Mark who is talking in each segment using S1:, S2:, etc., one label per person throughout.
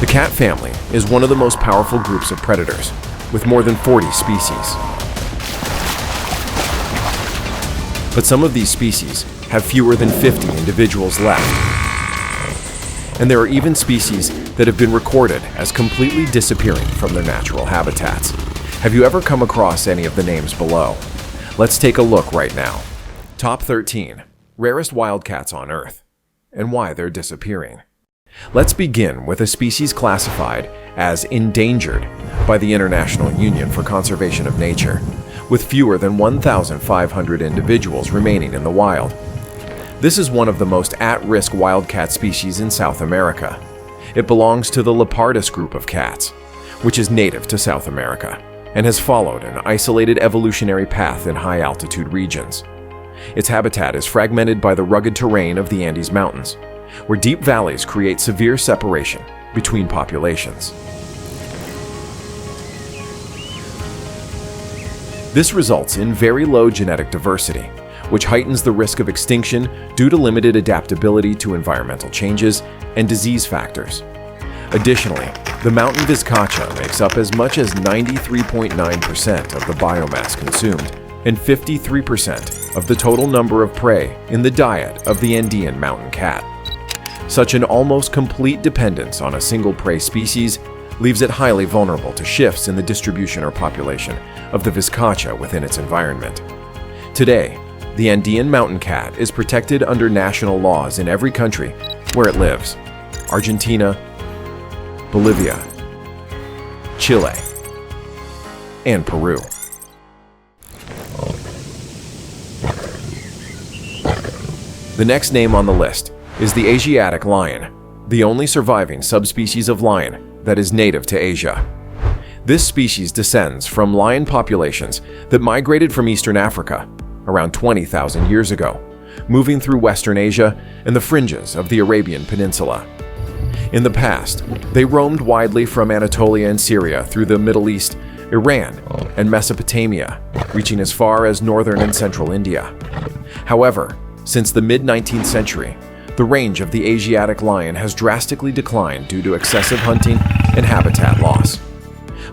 S1: The cat family is one of the most powerful groups of predators, with more than 40 species. But some of these species have fewer than 50 individuals left. And there are even species that have been recorded as completely disappearing from their natural habitats. Have you ever come across any of the names below? Let's take a look right now. Top 13. Rarest wildcats on Earth, and why they're disappearing. Let's begin with a species classified as endangered by the International Union for Conservation of Nature, with fewer than 1,500 individuals remaining in the wild. This is one of the most at-risk wildcat species in South America. It belongs to the Rarest group of cats, which is native to South America, and has followed an isolated evolutionary path in high-altitude regions. Its habitat is fragmented by the rugged terrain of the Andes Mountains, where deep valleys create severe separation between populations. This results in very low genetic diversity, which heightens the risk of extinction due to limited adaptability to environmental changes and disease factors. Additionally, the mountain vizcacha makes up as much as 93.9% of the biomass consumed and 53% of the total number of prey in the diet of the Andean mountain cat. Such an almost complete dependence on a single prey species leaves it highly vulnerable to shifts in the distribution or population of the vizcacha within its environment. Today, the Andean mountain cat is protected under national laws in every country where it lives: Argentina, Bolivia, Chile, and Peru. The next name on the list is the Asiatic lion, the only surviving subspecies of lion that is native to Asia. This species descends from lion populations that migrated from Eastern Africa around 20,000 years ago, moving through Western Asia and the fringes of the Arabian Peninsula. In the past, they roamed widely from Anatolia and Syria through the Middle East, Iran, and Mesopotamia, reaching as far as northern and central India. However, since the mid-19th century, the range of the Asiatic lion has drastically declined due to excessive hunting and habitat loss.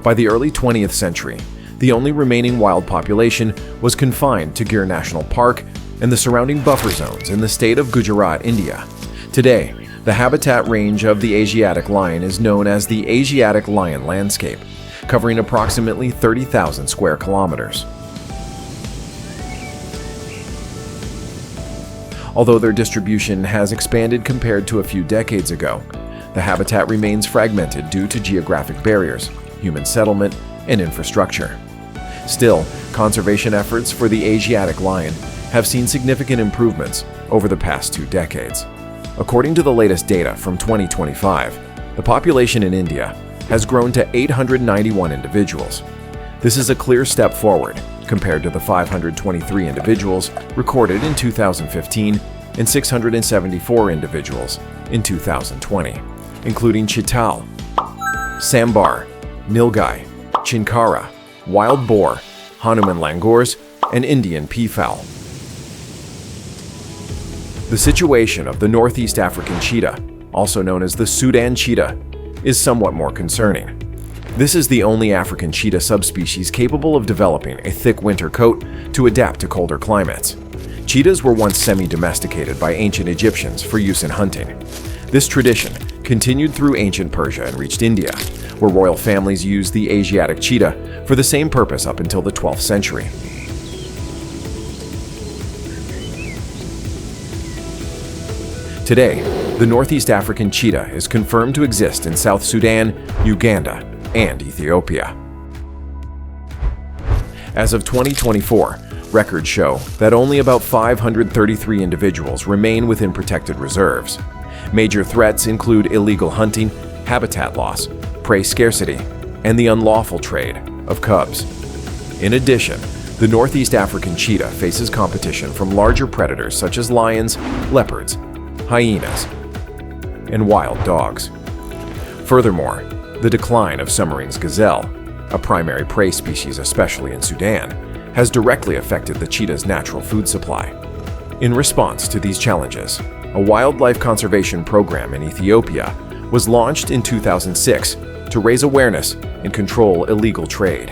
S1: By the early 20th century, the only remaining wild population was confined to Gir National Park and the surrounding buffer zones in the state of Gujarat, India. Today, the habitat range of the Asiatic lion is known as the Asiatic lion landscape, covering approximately 30,000 square kilometers. Although their distribution has expanded compared to a few decades ago, the habitat remains fragmented due to geographic barriers, human settlement, and infrastructure. Still, conservation efforts for the Asiatic lion have seen significant improvements over the past 2 decades. According to the latest data from 2025, the population in India has grown to 891 individuals. This is a clear step forward compared to the 523 individuals recorded in 2015 and 674 individuals in 2020, including chital, sambar, nilgai, chinkara, wild boar, Hanuman langurs, and Indian peafowl. The situation of the Northeast African cheetah, also known as the Sudan cheetah, is somewhat more concerning. This is the only African cheetah subspecies capable of developing a thick winter coat to adapt to colder climates. Cheetahs were once semi-domesticated by ancient Egyptians for use in hunting. This tradition continued through ancient Persia and reached India, where royal families used the Asiatic cheetah for the same purpose up until the 12th century. Today, the Northeast African cheetah is confirmed to exist in South Sudan, Uganda, and Ethiopia. As of 2024, records show that only about 533 individuals remain within protected reserves. Major threats include illegal hunting, habitat loss, prey scarcity, and the unlawful trade of cubs. In addition, the Northeast African cheetah faces competition from larger predators such as lions, leopards, hyenas, and wild dogs. Furthermore, the decline of Summerings gazelle, a primary prey species especially in Sudan, has directly affected the cheetah's natural food supply. In response to these challenges, a wildlife conservation program in Ethiopia was launched in 2006 to raise awareness and control illegal trade.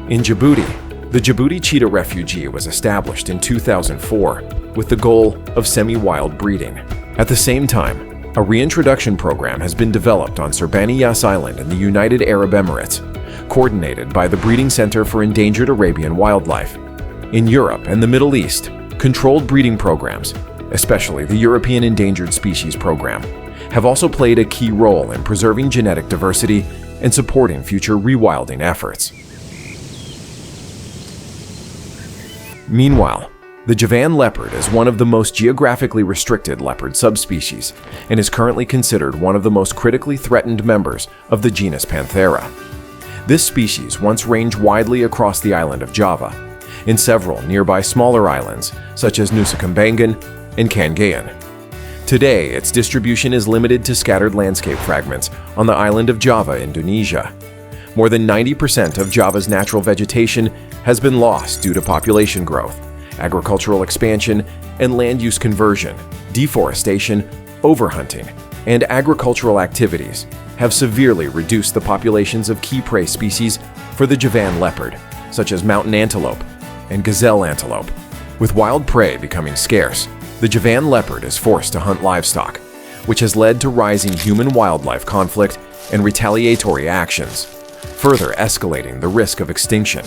S1: In Djibouti, the Djibouti cheetah refugee was established in 2004 with the goal of semi-wild breeding. At the same time, a reintroduction program has been developed on Serbani Yas Island in the United Arab Emirates, coordinated by the Breeding Center for Endangered Arabian Wildlife. In Europe and the Middle East, controlled breeding programs, especially the European Endangered Species Program, have also played a key role in preserving genetic diversity and supporting future rewilding efforts. Meanwhile, the Javan leopard is one of the most geographically restricted leopard subspecies and is currently considered one of the most critically threatened members of the genus Panthera. This species once ranged widely across the island of Java, in several nearby smaller islands such as Nusa Kambangan and Kangean. Today, its distribution is limited to scattered landscape fragments on the island of Java, Indonesia. More than 90% of Java's natural vegetation has been lost due to population growth, agricultural expansion, and land use conversion. Deforestation, overhunting, and agricultural activities have severely reduced the populations of key prey species for the Javan leopard, such as mountain antelope and gazelle antelope. With wild prey becoming scarce, the Javan leopard is forced to hunt livestock, which has led to rising human-wildlife conflict and retaliatory actions, further escalating the risk of extinction.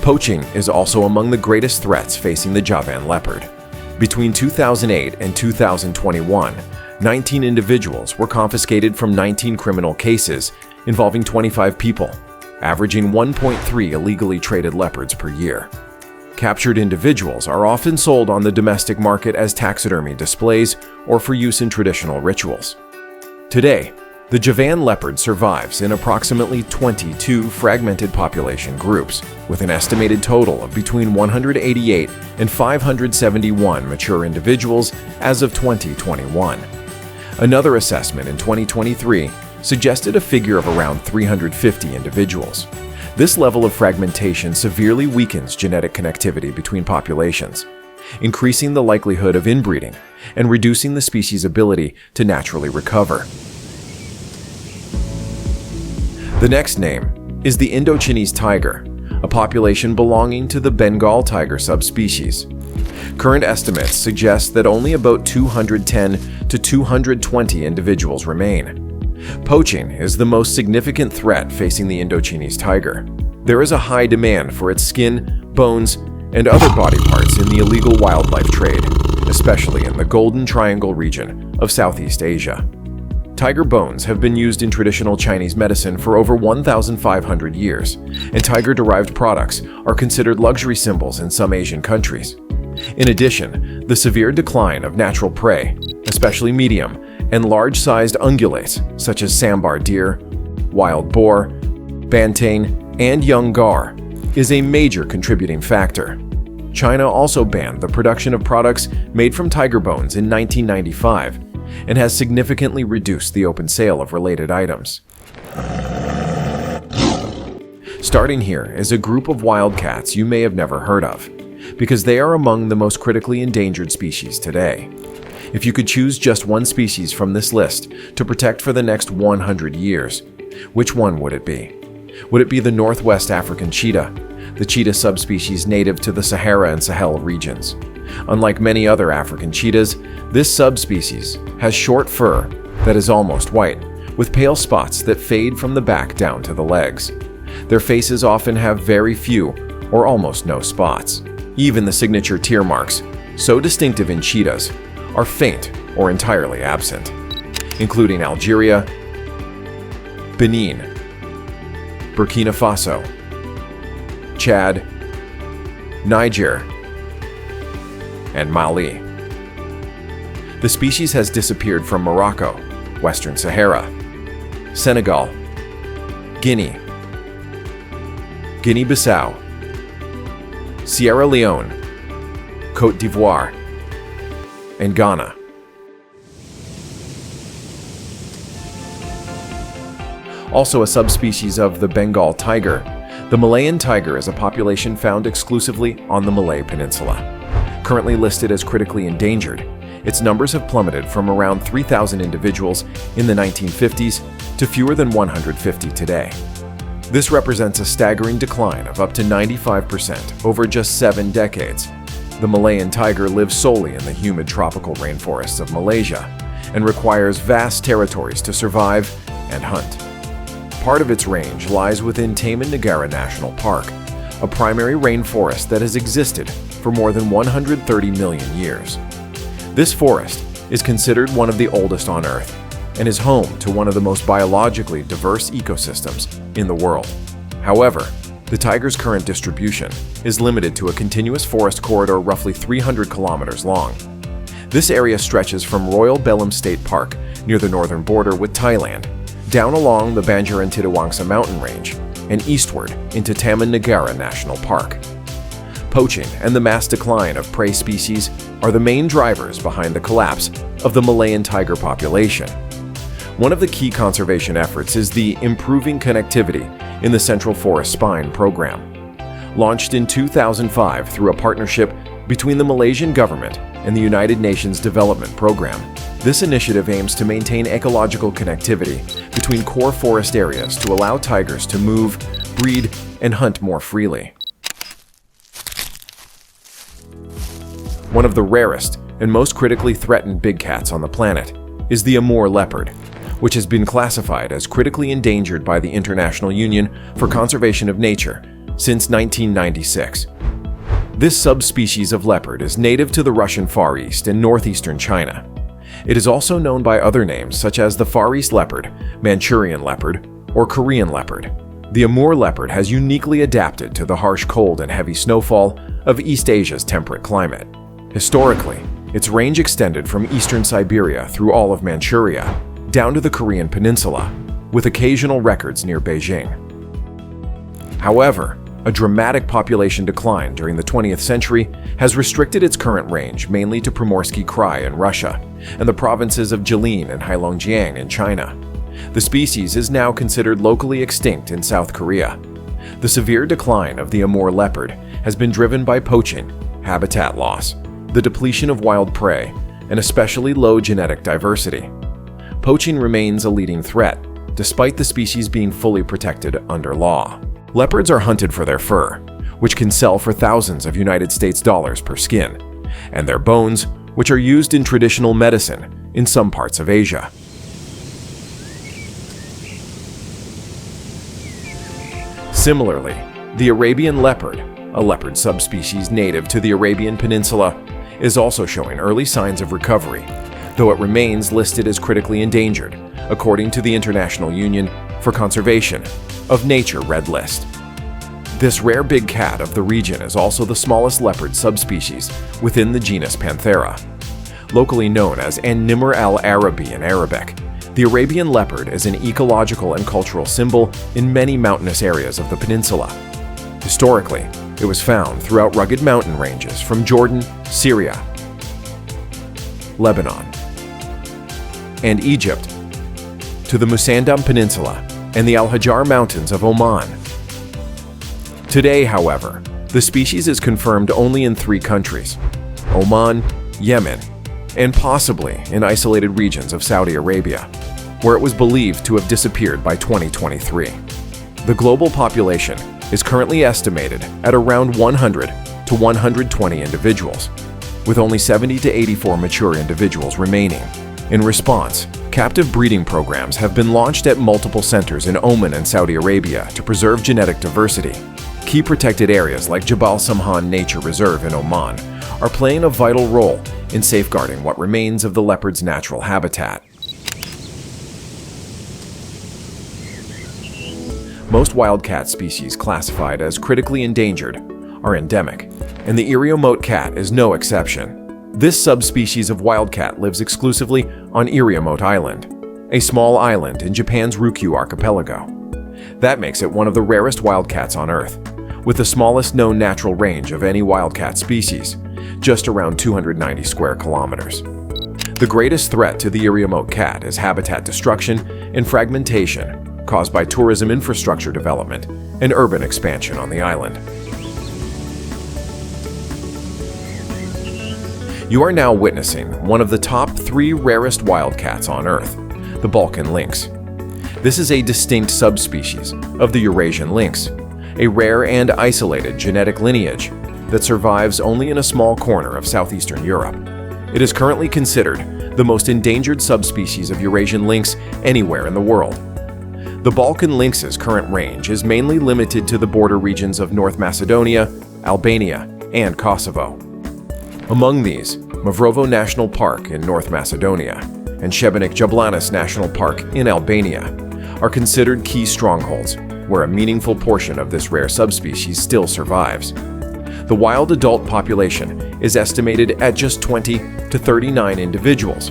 S1: Poaching is also among the greatest threats facing the Javan leopard. Between 2008 and 2021, 19 individuals were confiscated from 19 criminal cases involving 25 people, averaging 1.3 illegally traded leopards per year. Captured individuals are often sold on the domestic market as taxidermy displays or for use in traditional rituals. Today, the Javan leopard survives in approximately 22 fragmented population groups, with an estimated total of between 188 and 571 mature individuals as of 2021. Another assessment in 2023 suggested a figure of around 350 individuals. This level of fragmentation severely weakens genetic connectivity between populations, increasing the likelihood of inbreeding and reducing the species' ability to naturally recover. The next name is the Indo-Chinese tiger, a population belonging to the Bengal tiger subspecies. Current estimates suggest that only about 210 to 220 individuals remain. Poaching is the most significant threat facing the Indo-Chinese tiger. There is a high demand for its skin, bones, and other body parts in the illegal wildlife trade, especially in the Golden Triangle region of Southeast Asia. Tiger bones have been used in traditional Chinese medicine for over 1,500 years, and tiger-derived products are considered luxury symbols in some Asian countries. In addition, the severe decline of natural prey, especially medium and large-sized ungulates such as sambar deer, wild boar, banteng, and young gar, is a major contributing factor. China also banned the production of products made from tiger bones in 1995 and has significantly reduced the open sale of related items. Starting here is a group of wildcats you may have never heard of, because they are among the most critically endangered species today. If you could choose just one species from this list to protect for the next 100 years, which one would it be? Would it be the Northwest African cheetah, the cheetah subspecies native to the Sahara and Sahel regions? Unlike many other African cheetahs, this subspecies has short fur that is almost white, with pale spots that fade from the back down to the legs. Their faces often have very few or almost no spots. Even the signature tear marks, so distinctive in cheetahs, are faint or entirely absent, including Algeria, Benin, Burkina Faso, Chad, Niger, and Mali. The species has disappeared from Morocco, Western Sahara, Senegal, Guinea, Guinea-Bissau, Sierra Leone, Côte d'Ivoire, and Ghana. Also a subspecies of the Bengal tiger, the Malayan tiger is a population found exclusively on the Malay Peninsula. currently listed as critically endangered, its numbers have plummeted from around 3,000 individuals in the 1950s to fewer than 150 today. This represents a staggering decline of up to 95% over just 7 decades. The Malayan tiger lives solely in the humid tropical rainforests of Malaysia and requires vast territories to survive and hunt. Part of its range lies within Taman Negara National Park, a primary rainforest that has existed for more than 130 million years. This forest is considered one of the oldest on Earth and is home to one of the most biologically diverse ecosystems in the world. However, the tiger's current distribution is limited to a continuous forest corridor roughly 300 kilometers long. This area stretches from Royal Belem State Park near the northern border with Thailand, down along the Banjaran Tidawangsa mountain range, and eastward into Taman Negara National Park. Poaching and the mass decline of prey species are the main drivers behind the collapse of the Malayan tiger population. One of the key conservation efforts is the Improving Connectivity in the Central Forest Spine program. Launched in 2005 through a partnership between the Malaysian government and the United Nations Development Program, this initiative aims to maintain ecological connectivity between core forest areas to allow tigers to move, breed, and hunt more freely. One of the rarest and most critically threatened big cats on the planet is the Amur leopard, which has been classified as critically endangered by the International Union for Conservation of Nature since 1996. This subspecies of leopard is native to the Russian Far East and northeastern China. It is also known by other names such as the Far East leopard, Manchurian leopard, or Korean leopard. The Amur leopard has uniquely adapted to the harsh cold and heavy snowfall of East Asia's temperate climate. Historically, its range extended from eastern Siberia through all of Manchuria, down to the Korean peninsula, with occasional records near Beijing. However, a dramatic population decline during the 20th century has restricted its current range mainly to Primorsky Krai in Russia and the provinces of Jilin and Heilongjiang in China. The species is now considered locally extinct in South Korea. The severe decline of the Amur leopard has been driven by poaching, habitat loss, the depletion of wild prey, and especially low genetic diversity. Poaching remains a leading threat, despite the species being fully protected under law. Leopards are hunted for their fur, which can sell for thousands of United States dollars per skin, and their bones, which are used in traditional medicine in some parts of Asia. Similarly, the Arabian leopard, a leopard subspecies native to the Arabian Peninsula, is also showing early signs of recovery, though it remains listed as critically endangered, according to the International Union for Conservation of Nature Red List. This rare big cat of the region is also the smallest leopard subspecies within the genus Panthera. Locally known as An-Nimr al-Arabi in Arabic, the Arabian leopard is an ecological and cultural symbol in many mountainous areas of the peninsula. Historically, it was found throughout rugged mountain ranges from Jordan, Syria, Lebanon, and Egypt to the Musandam Peninsula and the Al-Hajar Mountains of Oman. Today, however, the species is confirmed only in 3 countries: Oman, Yemen, and possibly in isolated regions of Saudi Arabia, where it was believed to have disappeared by 2023. The global population is currently estimated at around 100 to 120 individuals, with only 70 to 84 mature individuals remaining. In response, captive breeding programs have been launched at multiple centers in Oman and Saudi Arabia to preserve genetic diversity. Key protected areas like Jabal Samhan Nature Reserve in Oman are playing a vital role in safeguarding what remains of the leopard's natural habitat. Most wildcat species classified as critically endangered are endemic, and the Iriomote cat is no exception. This subspecies of wildcat lives exclusively on Iriomote Island, a small island in Japan's Ryukyu archipelago. That makes it one of the rarest wildcats on Earth, with the smallest known natural range of any wildcat species, just around 290 square kilometers. The greatest threat to the Iriomote cat is habitat destruction and fragmentation caused by tourism infrastructure development and urban expansion on the island. You are now witnessing one of the top 3 rarest wildcats on Earth, the Balkan lynx. This is a distinct subspecies of the Eurasian lynx, a rare and isolated genetic lineage that survives only in a small corner of southeastern Europe. It is currently considered the most endangered subspecies of Eurasian lynx anywhere in the world. The Balkan lynx's current range is mainly limited to the border regions of North Macedonia, Albania, and Kosovo. Among these, Mavrovo National Park in North Macedonia and Šebenik Jablanis National Park in Albania are considered key strongholds where a meaningful portion of this rare subspecies still survives. The wild adult population is estimated at just 20 to 39 individuals.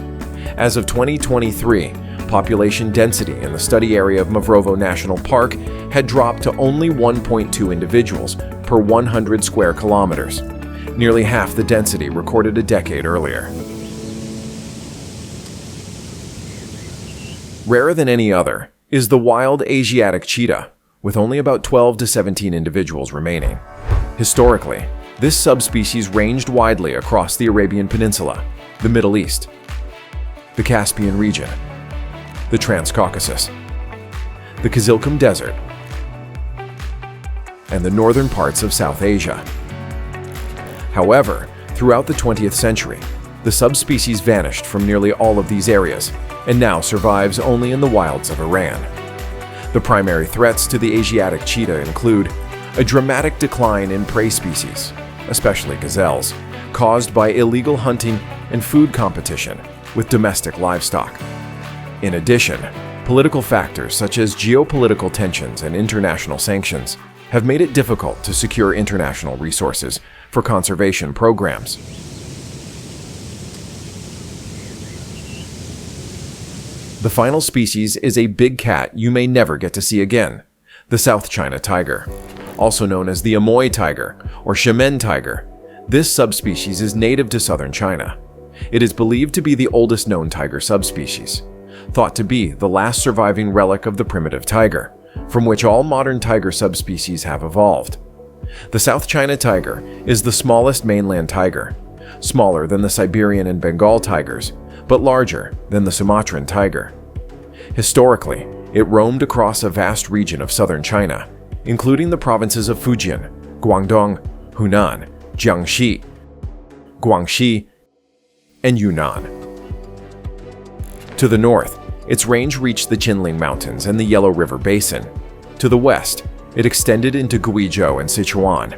S1: As of 2023, population density in the study area of Mavrovo National Park had dropped to only 1.2 individuals per 100 square kilometers, nearly half the density recorded a decade earlier. Rarer than any other is the wild Asiatic cheetah, with only about 12 to 17 individuals remaining. Historically, this subspecies ranged widely across the Arabian Peninsula, the Middle East, the Caspian region, the Transcaucasus, the Kizilkum Desert, and the northern parts of South Asia. However, throughout the 20th century, the subspecies vanished from nearly all of these areas and now survives only in the wilds of Iran. The primary threats to the Asiatic cheetah include a dramatic decline in prey species, especially gazelles, caused by illegal hunting and food competition with domestic livestock. In addition, political factors such as geopolitical tensions and international sanctions have made it difficult to secure international resources for conservation programs. The final species is a big cat you may never get to see again, the South China tiger, also known as the Amoy tiger or Xiamen tiger. This subspecies is native to southern China. It is believed to be the oldest known tiger subspecies, thought to be the last surviving relic of the primitive tiger, from which all modern tiger subspecies have evolved. The South China tiger is the smallest mainland tiger, smaller than the Siberian and Bengal tigers, but larger than the Sumatran tiger. Historically, it roamed across a vast region of southern China, including the provinces of Fujian, Guangdong, Hunan, Jiangxi, Guangxi, and Yunnan. To the north, its range reached the Qinling Mountains and the Yellow River Basin. To the west, it extended into Guizhou and Sichuan.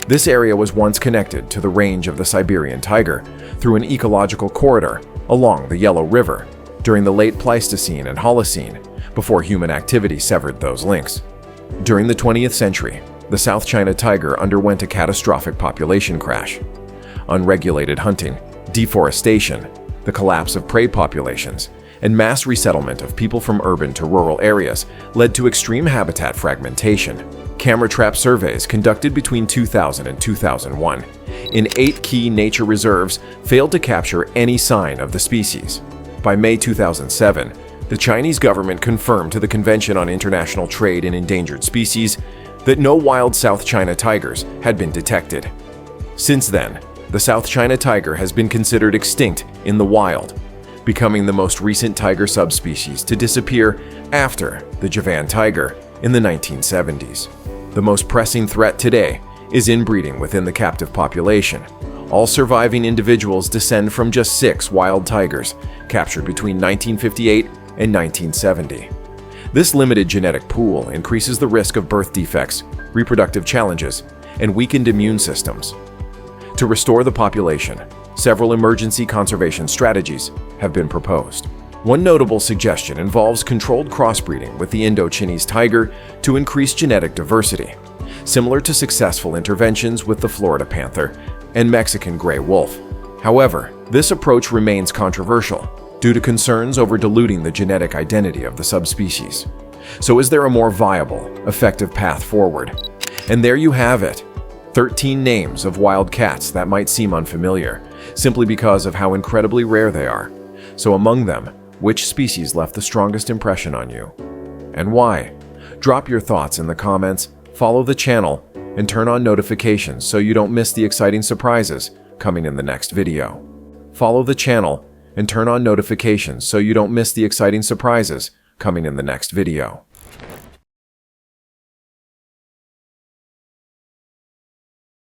S1: This area was once connected to the range of the Siberian tiger through an ecological corridor along the Yellow River during the late Pleistocene and Holocene, before human activity severed those links. During the 20th century, the South China tiger underwent a catastrophic population crash. Unregulated hunting, deforestation, the collapse of prey populations, and mass resettlement of people from urban to rural areas led to extreme habitat fragmentation. Camera trap surveys conducted between 2000 and 2001 in 8 key nature reserves failed to capture any sign of the species. By May 2007, the Chinese government confirmed to the Convention on International Trade in Endangered Species that no wild South China tigers had been detected. Since then, the South China tiger has been considered extinct in the wild, becoming the most recent tiger subspecies to disappear after the Javan tiger in the 1970s. The most pressing threat today is inbreeding within the captive population. All surviving individuals descend from just 6 wild tigers captured between 1958 and 1970. This limited genetic pool increases the risk of birth defects, reproductive challenges, and weakened immune systems. To restore the population, several emergency conservation strategies have been proposed. One notable suggestion involves controlled crossbreeding with the Indo-Chinese tiger to increase genetic diversity, similar to successful interventions with the Florida panther and Mexican gray wolf. However, this approach remains controversial due to concerns over diluting the genetic identity of the subspecies. So is there a more viable, effective path forward? And there you have it, 13 names of wild cats that might seem unfamiliar, simply because of how incredibly rare they are. So among them, which species left the strongest impression on you? And why? Drop your thoughts in the comments, follow the channel, and turn on notifications so you don't miss the exciting surprises coming in the next video. follow the channel, and turn on notifications so you don't miss the exciting surprises coming in the next video.